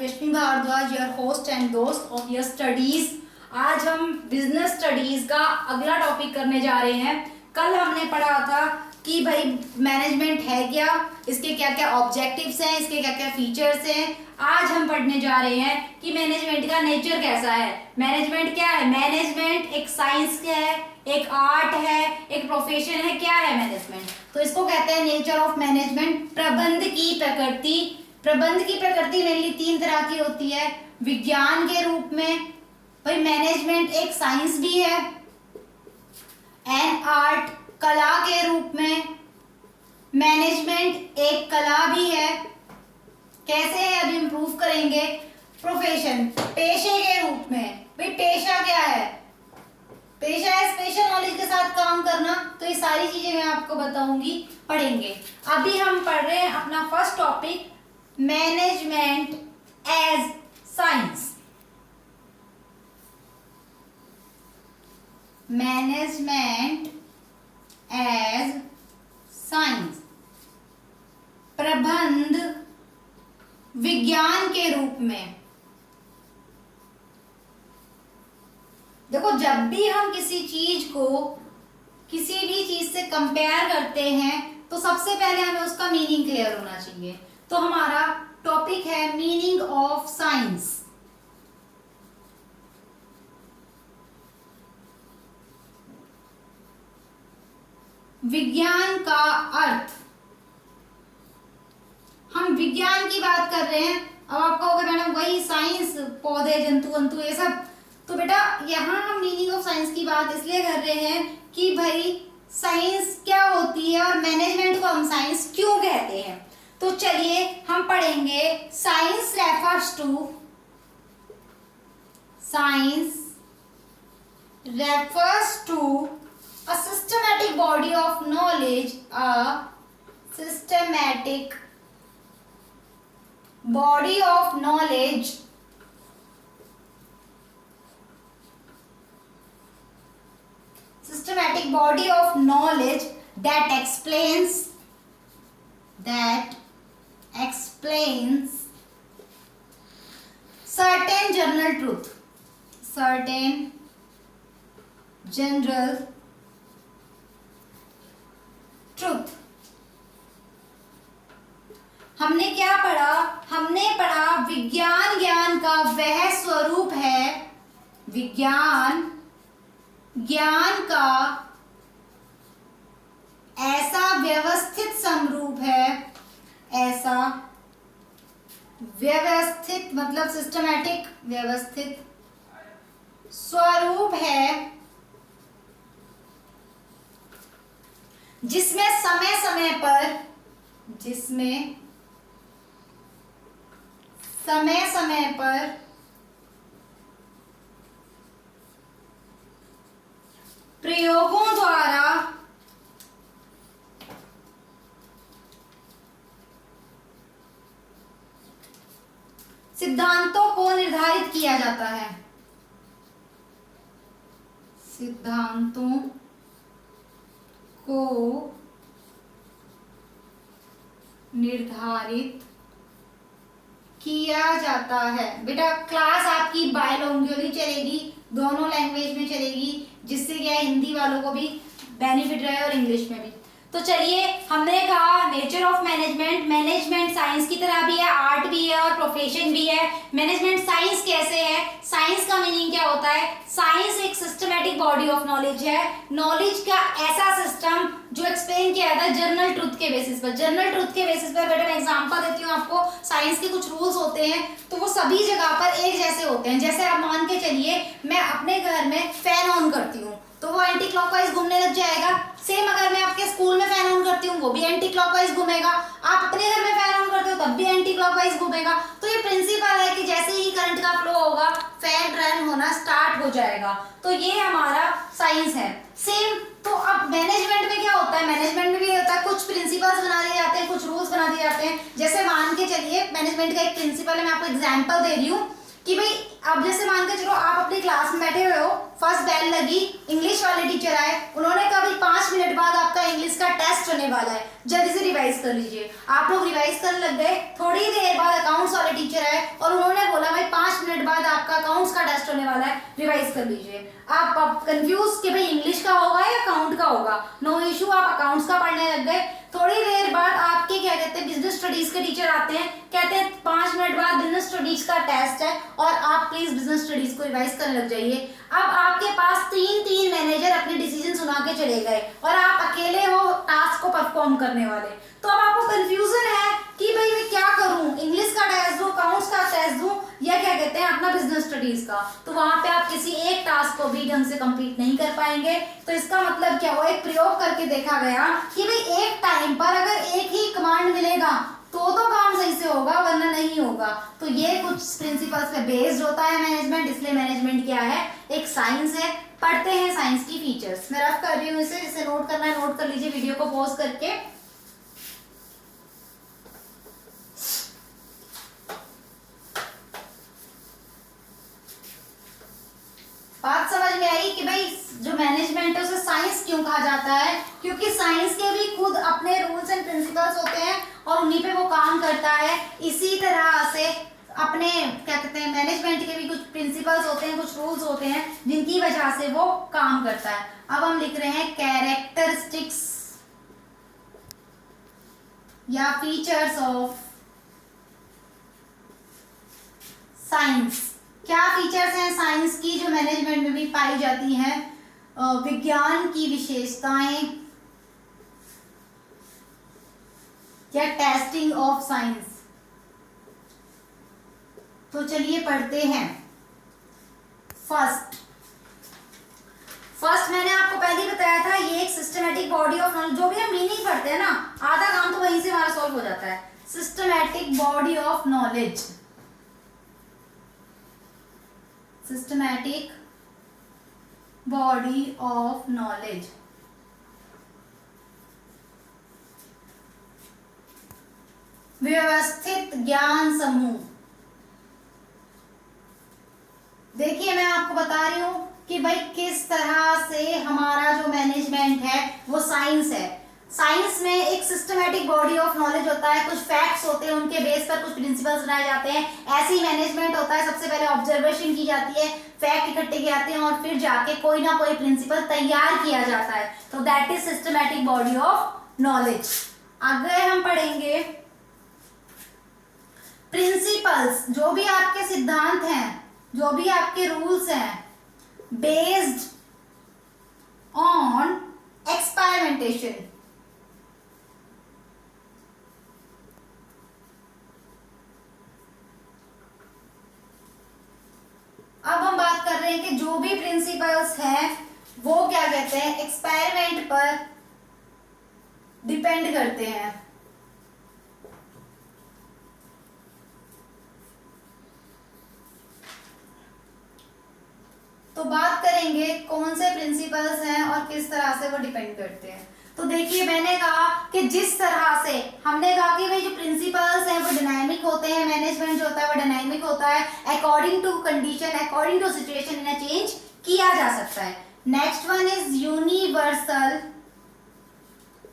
यशमी Bhardwaj, your host and दोस्त of your studies. आज हम बिजनेस स्टडीज का अगला टॉपिक करने जा रहे हैं। कल हमने पढ़ा था कि भाई मैनेजमेंट है क्या, इसके क्या क्या ऑब्जेक्टिव्स हैं, इसके क्या क्या फीचर्स हैं। आज हम पढ़ने जा रहे हैं कि मैनेजमेंट का नेचर कैसा है। मैनेजमेंट क्या है? मैनेजमेंट एक साइंस है, एक आर्ट है, एक प्रोफेशन है। क्या है मैनेजमेंट? तो इसको कहते हैं नेचर ऑफ मैनेजमेंट। प्रबंध की प्रकृति। प्रबंध की प्रकृति मेनली तीन तरह की होती है। विज्ञान के रूप में, भाई मैनेजमेंट एक साइंस भी है। एंड आर्ट, कला के रूप में मैनेजमेंट एक कला भी है। कैसे है अभी इम्प्रूव करेंगे। प्रोफेशन, पेशे के रूप में, भाई पेशा क्या है? पेशा है स्पेशल नॉलेज के साथ काम करना। तो ये सारी चीजें मैं आपको बताऊंगी, पढ़ेंगे। अभी हम पढ़ रहे हैं अपना first topic, management as science. Management as science, प्रबंध विज्ञान के रूप में। देखो, जब भी हम किसी चीज को किसी भी चीज से कंपेयर करते हैं तो सबसे पहले हमें उसका मीनिंग क्लियर होना चाहिए। तो हमारा टॉपिक है मीनिंग ऑफ साइंस। विज्ञान का अर्थ। हम विज्ञान की बात कर रहे हैं। अब आप कहोगे मैडम वही साइंस, पौधे, जंतु वंतु ये सब। तो बेटा यहाँ हम मीनिंग ऑफ साइंस की बात इसलिए कर रहे हैं कि भाई साइंस क्या होती है और मैनेजमेंट को हम साइंस क्यों कहते हैं। तो चलिए हम पढ़ेंगे। Science refers to a systematic body of knowledge, a systematic body of knowledge that explains certain general truth। हमने क्या पढ़ा? हमने पढ़ा विज्ञान ज्ञान का वह स्वरूप है। विज्ञान ज्ञान का ऐसा व्यवस्थित समरूप है। ऐसा व्यवस्थित मतलब सिस्टमैटिक, व्यवस्थित स्वरूप है जिसमें समय समय पर प्रयोगों द्वारा सिद्धांतों को निर्धारित किया जाता है। सिद्धांतों को निर्धारित किया जाता है। बेटा क्लास आपकी बायलैंग्वेजली चलेगी, दोनों लैंग्वेज में चलेगी, जिससे क्या हिंदी वालों को भी बेनिफिट रहे और इंग्लिश में भी। तो चलिए, हमने कहा nature of management. Management science की तरह भी है, आर्ट भी है और प्रोफेशन भी है। मैनेजमेंट साइंस कैसे है? साइंस का मीनिंग क्या होता है? साइंस एक सिस्टमैटिक बॉडी ऑफ नॉलेज है। नॉलेज का ऐसा सिस्टम जो एक्सप्लेन किया जाता है जनरल ट्रुथ के बेसिस पर। जनरल ट्रुथ के बेसिस पर बेटा मैं एग्जांपल देती हूँ आपको। साइंस के कुछ रूल्स होते हैं तो वो सभी जगह पर एक जैसे होते हैं। जैसे आप मान के चलिए मैं अपने घर में फैन ऑन करती हूँ तो वो एंटी क्लॉकवाइज घूमने लग जाएगा। सेम अगर मैं आपके स्कूल में फैन ऑन करती हूँ वो भी एंटी क्लॉकवाइज घूमेगा। आप अपने घर में फैन ऑन करते हो तब भी एंटी क्लॉकवाइज घूमेगा। तो ये प्रिंसिपल है कि जैसे ही करंट का फ्लो होगा फैन रन होना स्टार्ट हो जाएगा। तो ये हमारा साइंस है। सेम तो अब मैनेजमेंट में क्या होता है? मैनेजमेंट में भी होता है, कुछ प्रिंसिपल्स बना दिए जाते हैं, कुछ रूल्स बना दिए जाते हैं। जैसे मान के चलिए मैनेजमेंट का एक प्रिंसिपल है, मैं आपको एग्जाम्पल दे रही हूँ कि भाई अब जैसे मान के चलो आप अपनी क्लास में बैठे हुए हो, फर्स्ट बेल लगी, इंग्लिश वाले टीचर आए, उन्होंने कहा भाई 5 मिनट बाद आपका इंग्लिश का टेस्ट होने वाला है, जल्दी से रिवाइज कर लीजिए। आप लोग रिवाइज करने लग गए। थोड़ी देर बाद अकाउंट्स वाले टीचर आए और उन्होंने आपका अकाउंट्स का टेस्ट होने वाला है, रिवाइज कर लीजिए। आप कंफ्यूज कि भाई इंग्लिश का होगा या अकाउंट का होगा, नो इशू, आप अकाउंट्स का पढ़ने लग गए। थोड़ी देर बाद आपके क्या कहते हैं बिजनेस स्टडीज के टीचर आते हैं, कहते हैं 5 मिनट बाद बिजनेस स्टडीज का टेस्ट है और आप प्लीज बिजनेस स्टडीज को रिवाइज करने लग जाइए। अब आपके पास तीन मैनेजर अपने डिसीजन सुना के चले गए और आप अकेले हो टास्क को परफॉर्म करने वाले। तो अब आपको कंफ्यूजन है कि भाई मैं क्या करूं, इंग्लिश का टेस्ट दूं, अकाउंट्स का टेस्ट दूं या क्या कहते हैं अपना बिजनेस स्टडीज का। तो वहां पे आप किसी एक टास्क को भी ढंग से कंप्लीट नहीं कर पाएंगे। तो इसका मतलब क्या हुआ, एक प्रयोग करके देखा गया कि भाई एक टाइम पर अगर एक ही कमांड मिलेगा तो काम सही से होगा, वरना नहीं होगा। तो ये कुछ प्रिंसिपल्स पे बेस्ड होता है मैनेजमेंट, इसलिए मैनेजमेंट क्या है, एक साइंस है। पढ़ते हैं साइंस की फीचर्स। मैं रफ कर रही हूँ इसे, जिसे नोट करना है नोट कर लीजिए वीडियो को पॉज करके। बात समझ में आई कि भाई जो मैनेजमेंट है उसे साइंस क्यों कहा जाता है, क्योंकि साइंस के भी खुद अपने रूल्स एंड प्रिंसिपल्स होते हैं और उन्हीं पे वो काम करता है। इसी तरह से अपने क्या कहते हैं मैनेजमेंट के भी कुछ प्रिंसिपल्स होते हैं, कुछ रूल्स होते हैं जिनकी वजह से वो काम करता है। अब हम लिख रहे हैं कैरेक्टरिस्टिक्स या फीचर्स ऑफ साइंस। क्या फीचर्स हैं साइंस की जो मैनेजमेंट में भी पाई जाती हैं? विज्ञान की विशेषताएं या टेस्टिंग ऑफ साइंस। तो चलिए पढ़ते हैं। फर्स्ट मैंने आपको पहले ही बताया था, ये एक सिस्टमैटिक बॉडी ऑफ नॉलेज। जो भी हम मीनिंग पढ़ते हैं ना, आधा काम तो वहीं से हमारा सॉल्व हो जाता है। Systematic body of knowledge, systematic body of knowledge. व्यवस्थित ज्ञान समूह। देखिए मैं आपको बता रही हूं कि भाई किस तरह से हमारा जो मैनेजमेंट है वो साइंस है। साइंस में एक सिस्टमैटिक बॉडी ऑफ नॉलेज होता है, कुछ फैक्ट्स होते हैं, उनके बेस पर कुछ प्रिंसिपल्स बनाए जाते हैं। ऐसे ही मैनेजमेंट होता है, सबसे पहले ऑब्जर्वेशन की जाती है, फैक्ट इकट्ठे किए जाते हैं और फिर जाके कोई ना कोई प्रिंसिपल तैयार किया जाता है। तो that is systematic body of knowledge. आगे हम पढ़ेंगे प्रिंसिपल्स, जो भी आपके सिद्धांत हैं, जो भी आपके रूल्स हैं, बेस्ड ऑन एक्सपेरिमेंटेशन। अब हम बात कर रहे हैं कि जो भी प्रिंसिपल्स हैं वो क्या कहते हैं, एक्सपेरिमेंट पर डिपेंड करते हैं। तो बात करेंगे कौन से प्रिंसिपल्स हैं और किस तरह से वो डिपेंड करते हैं। तो देखिए मैंने कहा कि जिस तरह से हमने कहा कि भाई जो प्रिंसिपल्स हैं वो डायनामिक होते हैं, मैनेजमेंट जो होता है वो डायनामिक होता है, according to condition, according to situation इन्हें चेंज किया जा सकता है। Next one is universal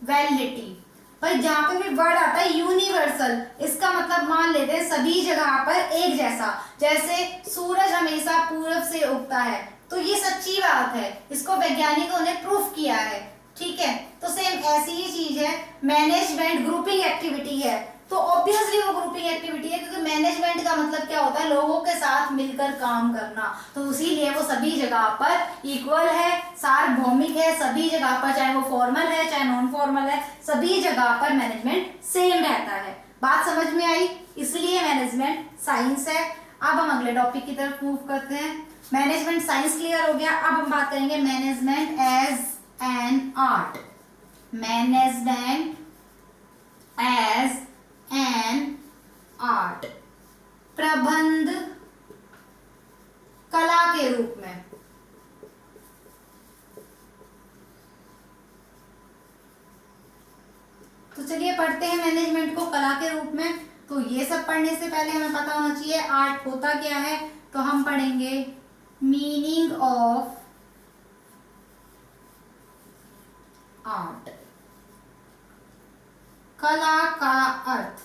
validity. भाई जहां पे भी वर्ड आता है यूनिवर्सल, इसका मतलब मान लेते हैं सभी जगह पर एक जैसा। जैसे सूरज हमेशा पूरब से उगता है, तो ये सच्ची बात है, इसको वैज्ञानिकों ने प्रूफ किया है। ठीक है, तो सेम ऐसी ही चीज है मैनेजमेंट, ग्रुपिंग एक्टिविटी है, तो ऑब्वियसली वो ग्रुपिंग एक्टिविटी है, क्योंकि मैनेजमेंट का मतलब क्या होता है, लोगों के साथ मिलकर काम करना। तो इसीलिए वो सभी जगह पर इक्वल है, सार्वभौमिक है, सभी जगह पर, चाहे वो फॉर्मल है चाहे नॉन फॉर्मल है, सभी जगह पर मैनेजमेंट सेम रहता है। बात समझ में आई? इसलिए मैनेजमेंट साइंस है। अब हम अगले टॉपिक की तरफ मूव करते हैं। मैनेजमेंट साइंस क्लियर हो गया। अब हम बात करेंगे management as an art. Management as an art, प्रबंध कला के रूप में। तो चलिए पढ़ते हैं मैनेजमेंट को कला के रूप में। तो ये सब पढ़ने से पहले हमें पता होना चाहिए आर्ट होता क्या है। तो हम पढ़ेंगे मीनिंग ऑफ आर्ट, कला का अर्थ।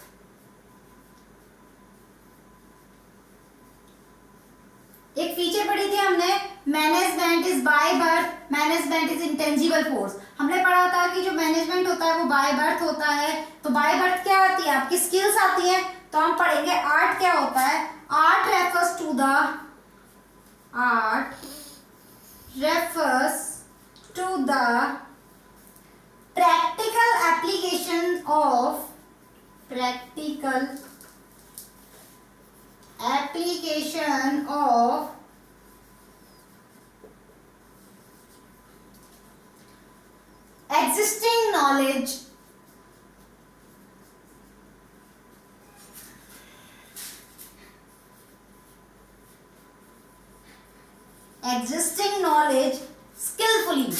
एक फीचर पढ़ी थी हमने, management is by birth, management is intangible force. हमने पढ़ा था कि जो मैनेजमेंट होता है वो बाय बर्थ होता है। तो बाय बर्थ क्या आती है, आपकी स्किल्स आती है। तो हम पढ़ेंगे आर्ट क्या होता है। Art refers to the practical application of existing knowledge skillfully।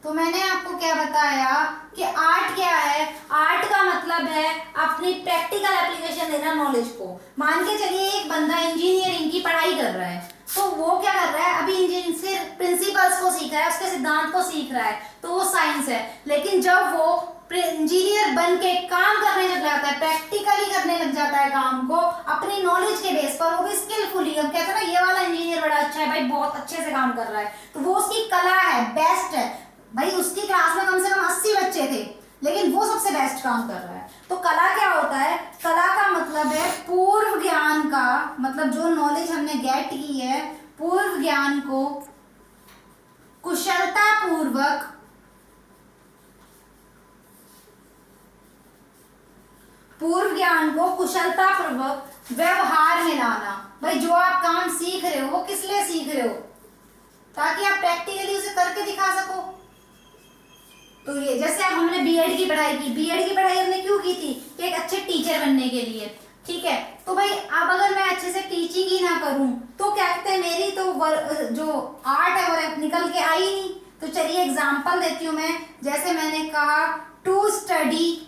तो मैंने आपको क्या बताया कि आर्ट क्या है। आर्ट का मतलब है अपनी प्रैक्टिकल एप्लीकेशन देना नॉलेज को। मान के चलिए एक बंदा इंजीनियरिंग की पढ़ाई कर रहा है, तो वो क्या कर रहा है, अभी इंजीनियरिंग से प्रिंसिपल्स को सीख रहा है, उसके सिद्धांत को सीख रहा है, तो वो साइंस है। लेकिन जब वो इंजीनियर बन के काम करने लग जाता है, प्रैक्टिकली करने लग जाता है काम को अपनी नॉलेज के बेस पर, वो भी स्किलफुली। हम कहते हैं ना ये वाला इंजीनियर बड़ा अच्छा है भाई, बहुत अच्छे से काम कर रहा है, तो वो उसकी कला है, बेस्ट है भाई। उसकी क्लास में कम से कम 80 बच्चे थे, लेकिन वो सबसे बेस्ट काम कर रहा है। तो कला क्या होता है, कला का मतलब है पूर्व ज्ञान का, मतलब जो नॉलेज हमने गेट की है, पूर्व ज्ञान को कुशलतापूर्वक व्यवहार में लाना। भाई जो आप काम सीख रहे हो वो किस लिए सीख रहे हो, ताकि आप प्रैक्टिकली उसे करके दिखा सको। तो ये जैसे अब हमने बीएड की पढ़ाई की, बीएड की पढ़ाई हमने क्यों की थी, कि एक अच्छे टीचर बनने के लिए, ठीक है। तो भाई अब अगर मैं अच्छे से टीचिंग ही ना करूं तो क्या कहते हैं, मेरी तो जो आर्ट है वो निकल के आई नहीं। तो चलिए एग्जांपल देती हूं मैं। जैसे मैंने कहा टू स्टडी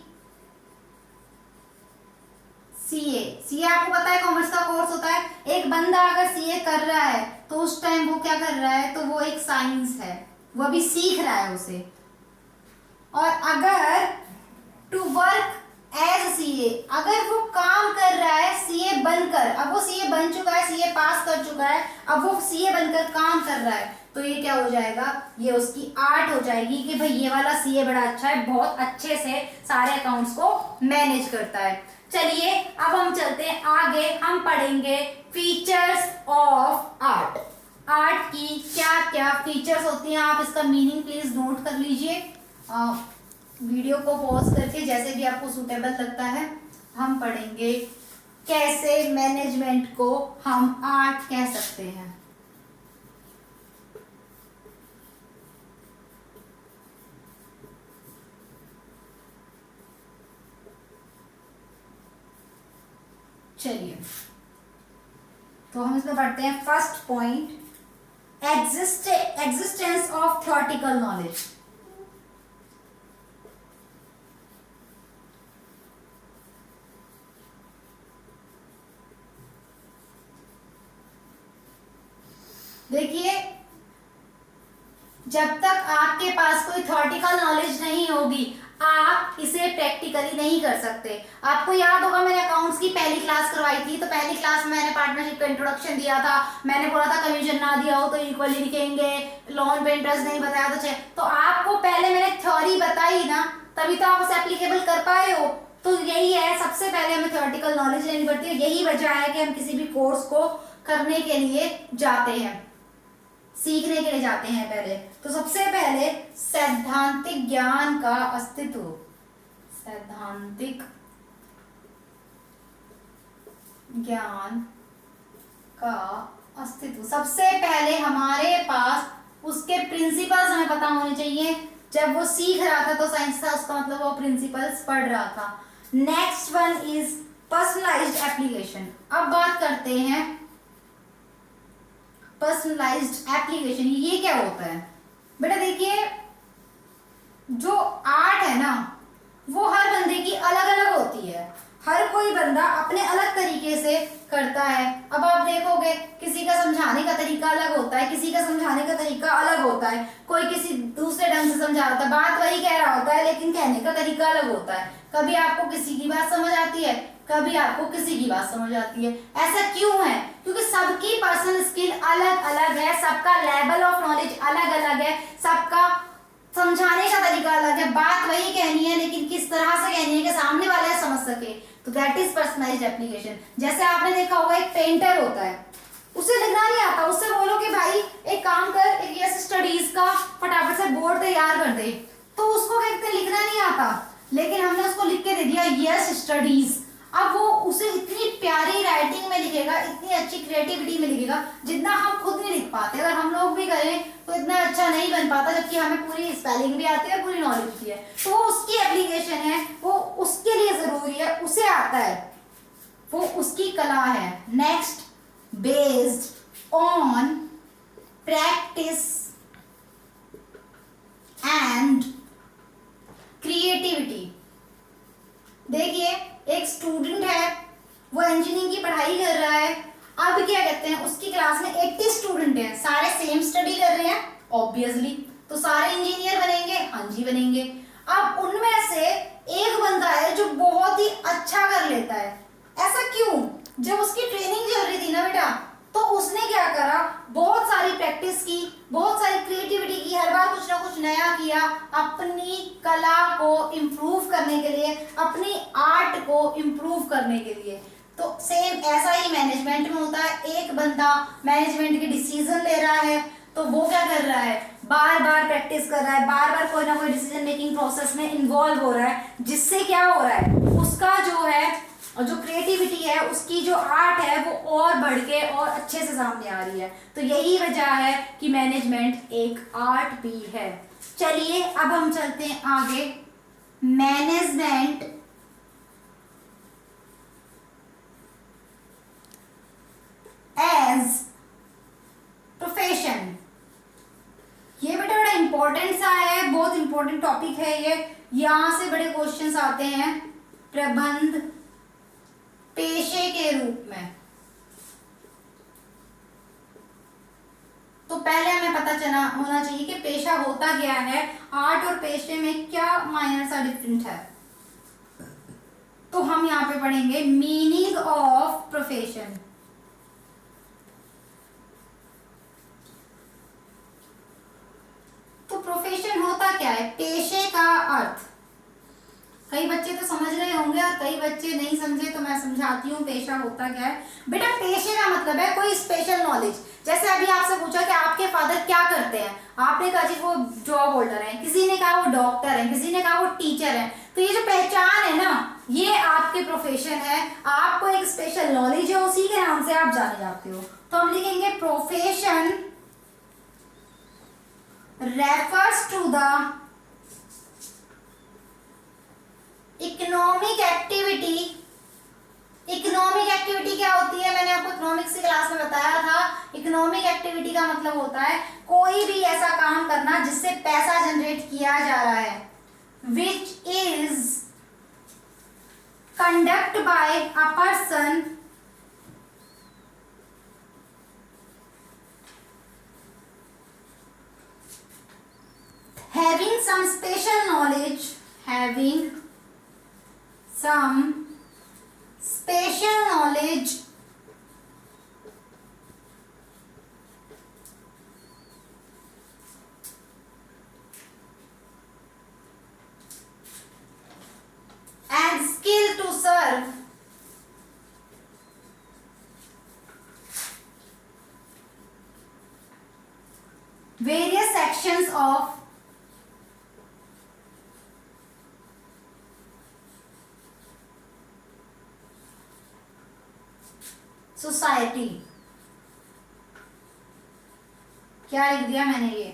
सीए आपको पता है कॉमर्स का कोर्स होता है। एक बंदा अगर सीए कर रहा है तो उस टाइम वो क्या कर रहा है, तो वो एक साइंस है, वो अभी सीख रहा है उसे। और अगर टू वर्क एज सीए, अगर वो काम कर रहा है सीए बनकर, अब वो सीए बन चुका है, सीए पास कर चुका है, अब वो सीए बनकर काम कर रहा है, तो ये क्या हो जाएगा, ये उसकी आर्ट हो जाएगी कि भाई ये वाला सीए बड़ा अच्छा है, बहुत अच्छे से सारे अकाउंट्स को मैनेज करता है। चलिए अब हम चलते हैं आगे, हम पढ़ेंगे फीचर्स ऑफ आर्ट। आर्ट की क्या क्या फीचर्स होती हैं, आप इसका मीनिंग प्लीज नोट कर लीजिए। वीडियो को पॉज करके जैसे भी आपको सूटेबल लगता है। हम पढ़ेंगे कैसे मैनेजमेंट को हम आर्ट कह सकते हैं। चलिए तो हम इसमें पढ़ते हैं first point, existence of theoretical knowledge. देखिए जब तक आपके पास कोई थ्योरेटिकल नॉलेज नहीं होगी आप इसे प्रैक्टिकली नहीं कर सकते। आपको याद होगा मैंने अकाउंट्स की पहली क्लास करवाई थी, तो पहली क्लास में मैंने पार्टनरशिप का इंट्रोडक्शन दिया था। मैंने बोला था कमीशन ना दिया हो तो इक्वली लिखेंगे, लोन पे इंटरेस्ट नहीं बताया तो आपको पहले मैंने थ्योरी बताई ना, तभी तो आप उसे एप्लीकेबल कर पाए हो। तो यही है, सबसे पहले हमें थ्योरेटिकल नॉलेज लेनी पड़ती है। यही वजह है कि हम किसी भी कोर्स को करने के लिए जाते हैं, सीखने के लिए जाते हैं पहले। तो सबसे पहले सैद्धांतिक ज्ञान का अस्तित्व, सैद्धांतिक ज्ञान का अस्तित्व। सबसे पहले हमारे पास उसके प्रिंसिपल्स हमें पता होने चाहिए। जब वो सीख रहा था तो साइंस था, उसका मतलब वो प्रिंसिपल्स पढ़ रहा था। Next one is personalised application. अब बात करते हैं पर्सनलाइज्ड एप्लीकेशन, ये क्या होता है बेटा। देखिए जो आर्ट है ना वो हर बंदे की अलग अलग होती है, हर कोई बंदा अपने अलग तरीके से करता है। अब आप देखोगे किसी का समझाने का तरीका अलग होता है, किसी का समझाने का तरीका अलग होता है, कोई किसी दूसरे ढंग से समझा होता है, बात वही कह रहा होता है लेकिन कहने का तरीका अलग होता है। कभी आपको किसी की बात समझ आती है, कभी आपको किसी की बात समझ आती है। ऐसा क्यों है? क्योंकि सबकी पर्सनल स्किल अलग अलग है, सबका लेवल ऑफ नॉलेज अलग अलग है, सबका समझाने का तरीका अलग है। बात वही कहनी है लेकिन किस तरह से कहनी है कि सामने वाला समझ सके, तो दैट इज पर्सनलाइज्ड एप्लीकेशन। जैसे आपने देखा होगा एक पेंटर होता है, उसे लिखना नहीं आता, उससे बोलो कि भाई एक काम कर, एक यस स्टडीज का फटाफट से बोर्ड तैयार कर दे, तो उसको क्या कहते हैं, लिखना नहीं आता, लेकिन हमने उसको लिख के दे दिया यस स्टडीज। अब वो उसे इतनी प्यारी राइटिंग में लिखेगा, इतनी अच्छी क्रिएटिविटी में लिखेगा जितना हम खुद नहीं लिख पाते। अगर हम लोग भी करें तो इतना अच्छा नहीं बन पाता, जबकि हमें पूरी स्पेलिंग भी आती है, पूरी नॉलेज भी है। तो वो उसकी एप्लीकेशन है, वो उसके लिए जरूरी है, उसे आता है, वो उसकी कला है। Next, based on practice and creativity. देखिए एक स्टूडेंट है, वो इंजीनियरिंग की पढ़ाई कर रहा है। अब क्या कहते हैं, उसकी क्लास में 80 स्टूडेंट हैं, सारे सेम स्टडी कर रहे हैं ऑब्वियसली, तो सारे इंजीनियर बनेंगे? हाँ जी बनेंगे। अब उनमें से एक बंदा है जो बहुत ही अच्छा कर लेता है। ऐसा क्यों? जब उसकी ट्रेनिंग चल रही थी ना बेटा, तो उसने क्या करा, बहुत सारी प्रैक्टिस की, बहुत सारी क्रिएटिविटी की, हर बार कुछ ना कुछ नया किया अपनी कला को इम्प्रूव करने के लिए, अपनी आर्ट को इम्प्रूव करने के लिए। तो सेम ऐसा ही मैनेजमेंट में होता है। एक बंदा मैनेजमेंट के डिसीजन ले रहा है, तो वो क्या कर रहा है, बार बार प्रैक्टिस कर रहा है, बार बार कोई ना कोई डिसीजन मेकिंग प्रोसेस में इन्वॉल्व हो रहा है, जिससे क्या हो रहा है, उसका जो है और जो क्रिएटिविटी है, उसकी जो आर्ट है, वो और बढ़ के और अच्छे से सामने आ रही है। तो यही वजह है कि मैनेजमेंट एक आर्ट भी है। चलिए अब हम चलते हैं आगे। Management as profession. ये बेटा बड़ा इंपॉर्टेंट सा है, बहुत इंपॉर्टेंट टॉपिक है ये। यहां से बड़े क्वेश्चंस आते हैं प्रबंध पेशे के रूप में। तो पहले हमें पता चला होना चाहिए कि पेशा होता क्या है, आर्ट और पेशे में क्या माइनर सा डिफरेंट है। तो हम यहाँ पे पढ़ेंगे मीनिंग ऑफ प्रोफेशन। तो प्रोफेशन होता क्या है, पेशे का अर्थ। कई बच्चे तो समझ रहे होंगे और कई बच्चे नहीं समझे, तो मैं समझाती हूँ पेशा होता क्या है। बेटा पेशे का मतलब है कोई स्पेशल नॉलेज। जैसे अभी आपसे पूछा कि आपके फादर क्या करते हैं, आपने कहा जी वो जॉब होल्डर है, किसी ने कहा वो डॉक्टर है, किसी ने कहा वो टीचर है। तो ये जो पहचान है ना, ये आपके प्रोफेशन है। आपको एक स्पेशल नॉलेज है, उसी के नाम से आप जाने जाते हो। तो हम लिखेंगे profession refers to the economic activity. Economic activity क्या होती है, मैंने आपको इकोनॉमिक्स की क्लास में बताया था। इकोनॉमिक एक्टिविटी का मतलब होता है कोई भी ऐसा काम करना जिससे पैसा जनरेट किया जा रहा है, which is conduct by a person having some special knowledge, having some special knowledge and skill to serve various sections of society. क्या लिख दिया मैंने, ये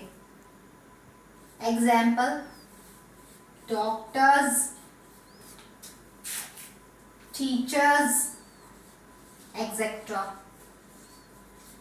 एग्जाम्पल डॉक्टर्स, टीचर्स एक्सेट्रा।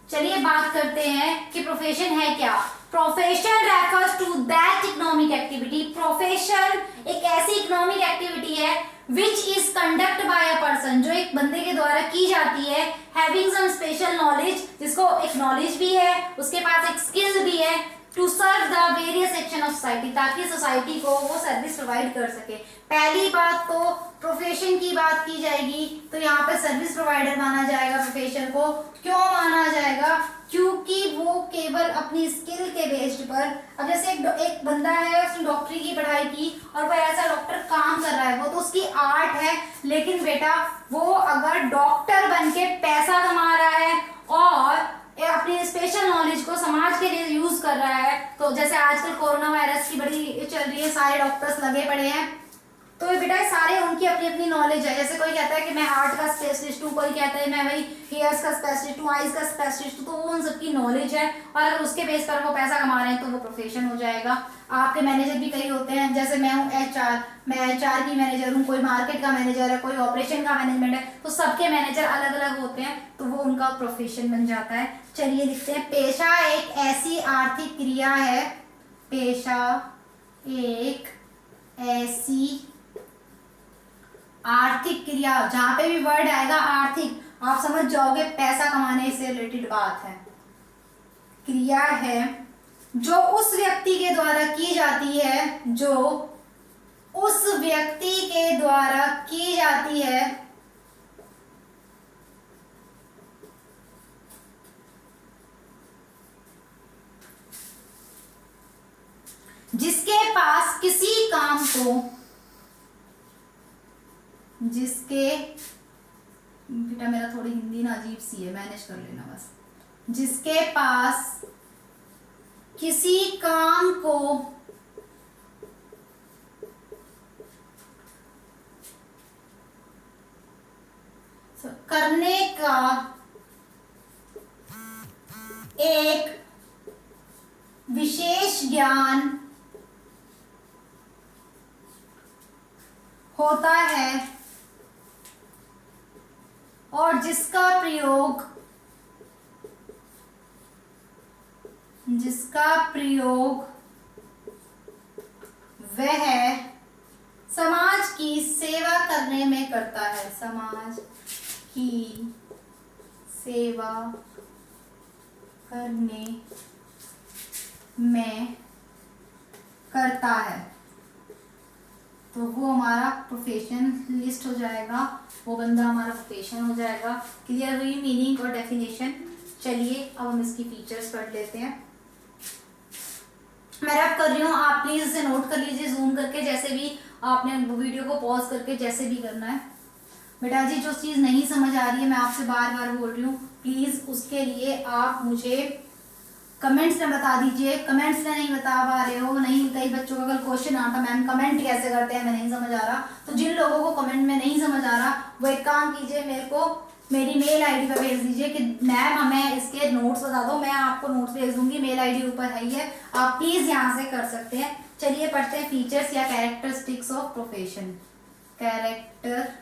चलिए बात करते हैं कि प्रोफेशन है क्या। Profession refers to that economic activity. Profession एक ऐसी इकोनॉमिक एक्टिविटी है which is conduct by a person, जो एक बंदे के द्वारा की जाती है, हैविंग सम स्पेशल नॉलेज, जिसको एक नॉलेज भी है, उसके पास एक स्किल भी है, to serve the various section of society, ताकि सोसाइटी को वो सर्विस प्रोवाइड कर सके। पहली बात तो प्रोफेशन की बात की जाएगी, तो यहाँ पे सर्विस प्रोवाइडर माना जाएगा प्रोफेशन को। क्यों माना जाएगा? क्योंकि वो केवल अपनी स्किल के बेस्ड पर, अब जैसे एक बंदा है, उसने डॉक्टरी की पढ़ाई की और वो ऐसा डॉक्टर काम कर रहा है, वो तो उसकी आर्ट है, लेकिन बेटा वो अगर डॉक्टर बन के पैसा कमा रहा है और अपनी स्पेशल नॉलेज को समाज के लिए यूज कर रहा है, तो जैसे आजकल कोरोना वायरस की बड़ी चल रही है, सारे डॉक्टर्स लगे पड़े हैं, तो बेटा सारे उनकी अपनी अपनी नॉलेज है। जैसे कोई कहता है कि मैं हार्ट का स्पेशलिस्ट हूँ, कोई कहता है मैं भाई हेयर्स का स्पेशलिस्ट हूँ, आईज का स्पेशलिस्ट हूँ, तो वो उन सबकी नॉलेज है, और अगर उसके बेस पर वो पैसा कमा रहे हैं तो वो प्रोफेशन हो जाएगा। आपके मैनेजर भी कई होते हैं, जैसे मैं हूँ एचआर, मैं एचआर की मैनेजर हूँ, कोई मार्केट का मैनेजर है, कोई ऑपरेशन का मैनेजमेंट है, तो सबके मैनेजर अलग अलग होते हैं, तो वो उनका प्रोफेशन बन जाता है। चलिए लिखते हैं, पेशा एक ऐसी आर्थिक क्रिया है, पेशा एक ऐसी आर्थिक क्रिया, जहां पे भी वर्ड आएगा आर्थिक, आप समझ जाओगे पैसा कमाने से रिलेटेड बात है। क्रिया है जो उस व्यक्ति के द्वारा की जाती है, जो उस व्यक्ति के द्वारा की जाती है, जिसके पास किसी काम को, जिसके, बेटा मेरा थोड़ी हिंदी ना अजीब सी है, मैनेज कर लेना बस, जिसके पास किसी काम को करने का एक विशेष ज्ञान होता है और जिसका प्रयोग वह समाज की सेवा करने में करता है, समाज की सेवा करने में करता है, तो वो हमारा प्रोफेशन लिस्ट हो जाएगा, वो बंदा हमारा प्रोफेशन हो जाएगा। क्लियर हुई मीनिंग और डेफिनेशन? चलिए अब हम इसकी फीचर्स पढ़ लेते हैं। मैं रैप कर रही हूँ, आप प्लीज इसे नोट कर लीजिए जूम करके, जैसे भी आपने वीडियो को पॉज करके जैसे भी करना है। बेटा जी जो चीज़ नहीं समझ आ रही है, मैं आपसे बार बार बोल रही हूँ, प्लीज उसके लिए आप मुझे कमेंट्स में बता दीजिए। कमेंट्स में नहीं बता पा रहे हो, नहीं, कई बच्चों का कल क्वेश्चन आता मैम कमेंट कैसे करते हैं, मैं नहीं समझ आ रहा, तो जिन लोगों को कमेंट में नहीं समझ आ रहा वो एक काम कीजिए, मेरे को मेरी मेल आईडी पर भेज दीजिए कि मैम हमें इसके नोट्स बता दो, मैं आपको नोट्स भेज दूंगी, मेल आईडी ऊपर है ही है, आप प्लीज यहाँ से कर सकते हैं। चलिए पढ़ते हैं फीचर्स या कैरेक्टरिस्टिक्स ऑफ प्रोफेशन। कैरेक्टरिस्टिक्स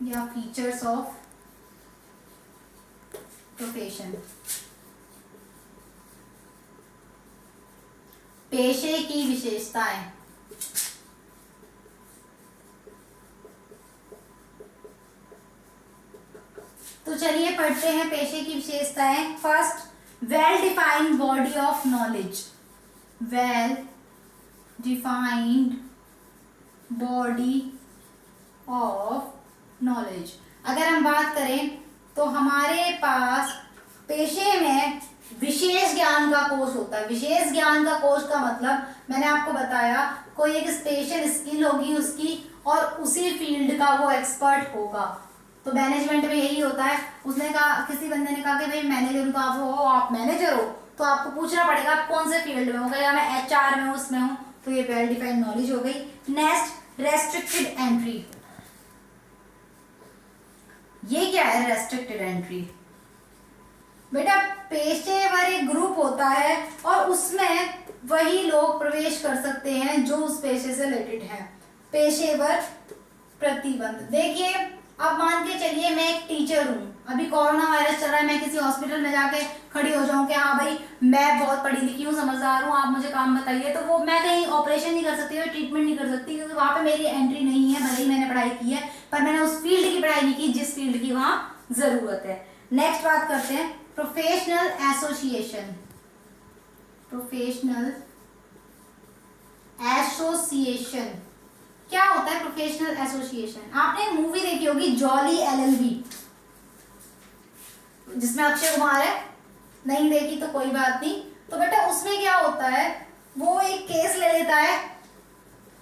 या फीचर्स ऑफ प्रोफेशन। पेशे की विशेषताएं। तो चलिए पढ़ते हैं पेशे की विशेषताएं। First, well defined body of knowledge, well defined body of knowledge. अगर हम बात करें तो हमारे पास पेशे में विशेष ज्ञान का कोर्स होता है। विशेष ज्ञान का कोर्स का मतलब मैंने आपको बताया, कोई एक स्पेशल स्किल होगी उसकी और उसी फील्ड का वो एक्सपर्ट होगा। तो मैनेजमेंट में यही होता है। उसने कहा, किसी बंदे ने कहा कि भाई मैनेजर का आप हो, आप मैनेजर हो, तो आपको पूछना पड़ेगा आप कौन से फील्ड में हो, या मैं एचआर में हूँ, उसमें हूँ, तो ये वेल डिफाइंड नॉलेज हो गई। Next, restricted entry. ये क्या है रेस्ट्रिक्टेड एंट्री? बेटा पेशेवर एक ग्रुप होता है और उसमें वही लोग प्रवेश कर सकते हैं जो उस पेशे से रिलेटेड हैं। पेशेवर प्रतिबंध। देखिए अब मान के चलिए मैं एक टीचर हूँ, अभी कोरोना वायरस चल रहा है, मैं किसी हॉस्पिटल में जाके खड़ी हो जाऊँ कि हाँ भाई मैं बहुत पढ़ी लिखी हूँ, समझदार हूँ, आप मुझे काम बताइए, तो वो मैं कहीं ऑपरेशन नहीं कर सकती, ट्रीटमेंट नहीं कर सकती, क्योंकि वहाँ पे मेरी एंट्री नहीं है। भले ही मैंने पढ़ाई की है पर मैंने उस फील्ड की पढ़ाई नहीं की जिस फील्ड की वहाँ जरूरत है। नेक्स्ट बात करते हैं प्रोफेशनल एसोसिएशन। Professional association. क्या होता है प्रोफेशनल एसोसिएशन? आपने मूवी देखी होगी जॉली एलएलबी, जिसमें अक्षय कुमार है, नहीं देखी तो कोई बात नहीं। तो बेटा उसमें क्या होता है, वो एक केस ले लेता है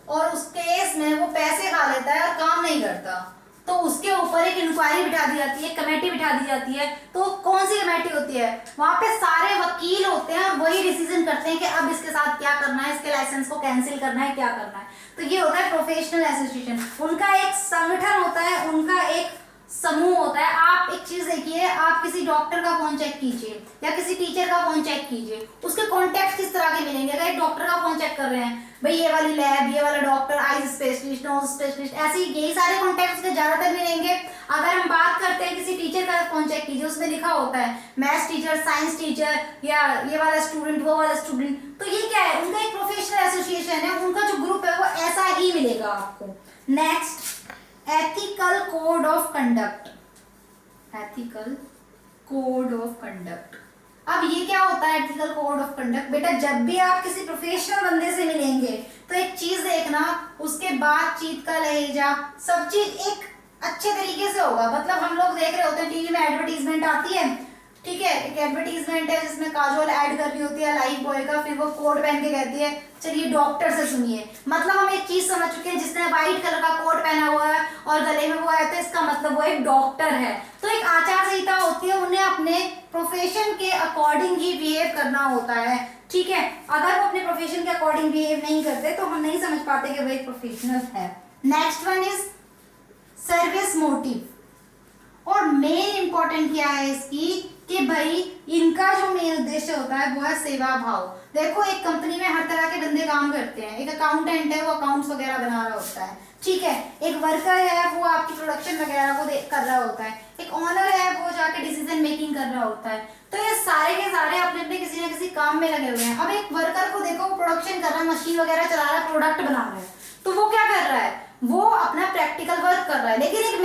और उस केस में वो पैसे खा लेता है और काम नहीं करता, तो उसके ऊपर एक इंक्वायरी बिठा दी जाती है, कमेटी बिठा दी जाती है। तो कौन सी कमेटी होती है? वहां पे सारे वकील होते हैं और वही डिसीजन करते हैं कि अब इसके साथ क्या करना है, इसके लाइसेंस को कैंसिल करना है, क्या करना है। तो ये होता है प्रोफेशनल एसोसिएशन। उनका एक संगठन होता है, उनका एक समूह होता है। आप एक चीज देखिए, आप किसी डॉक्टर का फोन चेक कीजिए या किसी टीचर का फोन चेक कीजिए, उसके कॉन्टेक्ट किस तरह के मिलेंगे। अगर एक डॉक्टर का फोन चेक कर रहे हैं, भाई ये वाली लैब, ये वाला doctor, eyes specialist, nose specialist, ऐसे यही सारे कॉन्टेक्ट उसके ज्यादातर मिलेंगे। अगर हम बात करते हैं किसी टीचर का फोन चेक कीजिए, उसमें लिखा होता है मैथ्स टीचर, साइंस टीचर, या ये वाला स्टूडेंट, वो वाला स्टूडेंट। तो ये क्या है? उनका एक प्रोफेशनल एसोसिएशन है, उनका जो ग्रुप है वो ऐसा ही मिलेगा आपको। Next, ethical code of conduct. Ethical code of conduct. अब ये क्या होता है एथिकल कोड ऑफ कंडक्ट? बेटा जब भी आप किसी प्रोफेशनल बंदे से मिलेंगे तो एक चीज देखना, उसके बातचीत का लहजा, सब चीज एक अच्छे तरीके से होगा। मतलब हम लोग देख रहे होते हैं टीवी में एडवर्टीजमेंट आती है, ठीक है, एक एडवर्टीजमेंट है जिसमें काजोल ऐड कर रही होती है लाइफ बॉय का, फिर वो कोट पहन के कहती है चलिए डॉक्टर से सुनिए। मतलब हम एक चीज समझ चुके हैं, जिसने व्हाइट कलर का कोट पहना हुआ है और गले में वो है तो इसका मतलब वो एक डॉक्टर है। तो एक आचार संहिता होती है, उन्हें अपने प्रोफेशन के अकॉर्डिंग ही बिहेव करना होता है, ठीक है। अगर वो अपने प्रोफेशन के अकॉर्डिंग बिहेव नहीं करते तो हम नहीं समझ पाते कि वो एक प्रोफेशनल है। Next one is service motive. और मेन इंपॉर्टेंट क्या है इसकी कि भाई इनका जो मेन उद्देश्य होता है वो है सेवा भाव। देखो एक कंपनी में हर तरह के बंदे काम करते हैं। एक अकाउंटेंट है, वो अकाउंट्स वगैरह बना रहा होता है, ठीक है। एक वर्कर है, वो आपकी प्रोडक्शन वगैरह को कर रहा होता है। एक ऑनर है, वो जाके डिसीजन मेकिंग कर रहा होता है। तो ये सारे के सारे अपने अपने किसी न किसी काम में लगे हुए हैं। अब एक वर्कर को देखो, वो प्रोडक्शन कर रहा है, मशीन वगैरह चला रहा है, प्रोडक्ट बना रहा है, तो वो क्या कर रहा है? वो अपना प्रैक्टिकल वर्क कर रहा है। लेकिन एक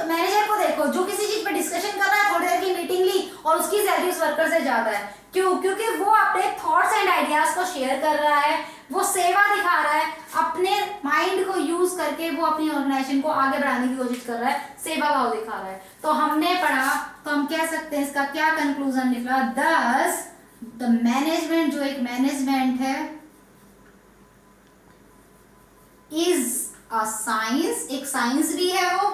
मैनेजर को देखो, जो किसी चीज पे डिस्कशन कर रहा है, थोड़ी देर की मीटिंग ली और उसकी सैलरी उस वर्कर से ज्यादा है। क्यों? क्योंकि वो अपने थॉट्स एंड आइडियाज को शेयर कर रहा है, वो सेवा दिखा रहा है, अपने माइंड को यूज करके वो अपनी ऑर्गेनाइजेशन को आगे बढ़ाने की कोशिश कर रहा है, सेवा भाव दिखा रहा है। तो हमने पढ़ा, तो हम कह सकते हैं इसका क्या कंक्लूजन निकला? दस द मैनेजमेंट, जो एक मैनेजमेंट है, इज अ साइंस, एक साइंस भी है वो,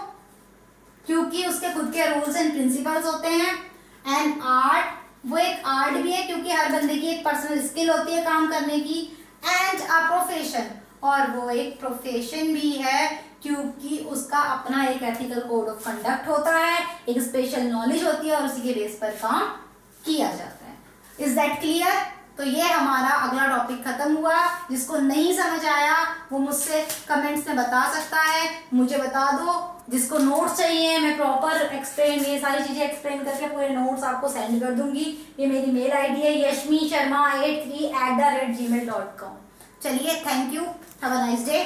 क्योंकि उसके खुद के रूल्स एंड प्रिंसिपल्स होते हैं। एंड आर्ट, वो एक आर्ट भी है क्योंकि हर बंदे की एक पर्सनल स्किल होती है काम करने की। एंड अ प्रोफेशन, और वो एक प्रोफेशन भी है क्योंकि उसका अपना एक एथिकल कोड ऑफ कंडक्ट होता है, एक स्पेशल नॉलेज होती है और उसी के बेस पर काम किया जाता है। Is that clear? तो ये हमारा अगला टॉपिक खत्म हुआ। जिसको नहीं समझ आया वो मुझसे कमेंट्स में बता सकता है, मुझे बता दो। जिसको नोट्स चाहिए, मैं प्रॉपर एक्सप्लेन, ये सारी चीजें एक्सप्लेन करके पूरे नोट्स आपको सेंड कर दूंगी। ये मेरी मेल आईडी है yashmisharma83@gmail.com। चलिए, thank you, have a nice day.